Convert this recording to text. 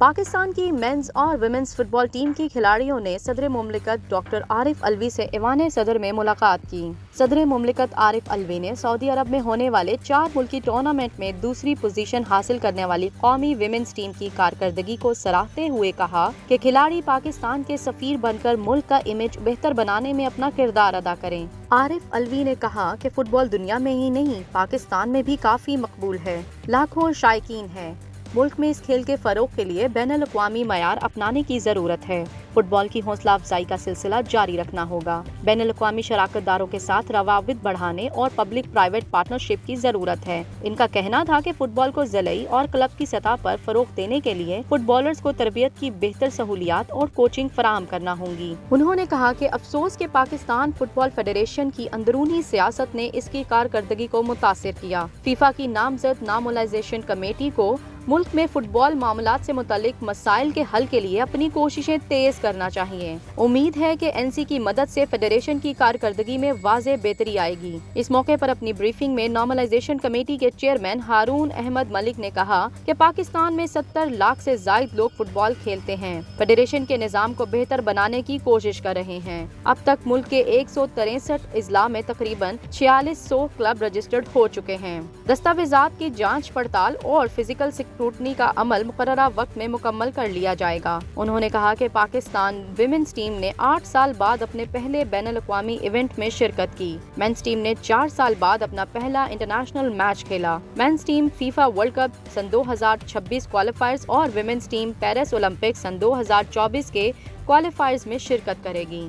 پاکستان کی مینز اور women's fit بال team کی کھلاڑیوں نے صدر مملکت ڈاکٹر عارف علوی سے ایوان صدر میں ملاقات کی۔ صدر مملکت عارف علوی نے سعودی عرب میں ہونے والے 4 ملکی ٹورنامنٹ میں دوسری پوزیشن حاصل کرنے والی قومی ویمنز ٹیم کی کارکردگی کو سراہتے ہوئے کہا کہ کھلاڑی پاکستان کے سفیر بن کر ملک کا امیج بہتر بنانے میں اپنا کردار ادا کریں۔ عارف علوی نے کہا کہ فٹ بال دنیا میں ہی نہیں پاکستان میں بھی کافی مقبول ہے، لاکھوں شائقین ہیں۔ ملک میں اس کھیل کے فروغ کے لیے بین الاقوامی معیار اپنانے کی ضرورت ہے۔ فٹ بال کی حوصلہ افزائی کا سلسلہ جاری رکھنا ہوگا۔ بین الاقوامی شراکت داروں کے ساتھ روابط بڑھانے اور پبلک پرائیویٹ پارٹنرشپ کی ضرورت ہے۔ ان کا کہنا تھا کہ فٹ بال کو ضلعی اور کلب کی سطح پر فروغ دینے کے لیے فٹ بالرز کو تربیت کی بہتر سہولیات اور کوچنگ فراہم کرنا ہوں گی۔ انہوں نے کہا کہ افسوس کہ پاکستان فٹ بال فیڈریشن کی اندرونی سیاست نے اس کی کارکردگی کو متاثر کیا۔ فیفا کی نامزد نارملائزیشن کمیٹی کو ملک میں فٹ بال معاملات سے متعلق مسائل کے حل کے لیے اپنی کوششیں تیز کرنا چاہیے۔ امید ہے کہ این سی کی مدد سے فیڈریشن کی کارکردگی میں واضح بہتری آئے گی۔ اس موقع پر اپنی بریفنگ میں نارملائزیشن کمیٹی کے چیئرمین ہارون احمد ملک نے کہا کہ پاکستان میں 70 لاکھ سے زائد لوگ فٹ بال کھیلتے ہیں، فیڈریشن کے نظام کو بہتر بنانے کی کوشش کر رہے ہیں۔ اب تک ملک کے 163 اضلاع میں تقریباً 4600 کلب رجسٹرڈ ہو چکے ہیں۔ دستاویزات کی جانچ پڑتال اور فزیکل سکروٹنی کا عمل مقررہ وقت میں مکمل کر لیا جائے گا۔ انہوں نے کہا کہ پاکستان ویمنز ٹیم نے 8 سال بعد اپنے پہلے بین الاقوامی ایونٹ میں شرکت کی۔ مینز ٹیم نے 4 سال بعد اپنا پہلا انٹرنیشنل میچ کھیلا۔ Men's team FIFA world cup سن 2026 کوالیفائرز اور ویمنز ٹیم پیرس اولمپکس سن 2024 کے کوالیفائرز میں شرکت کرے گی۔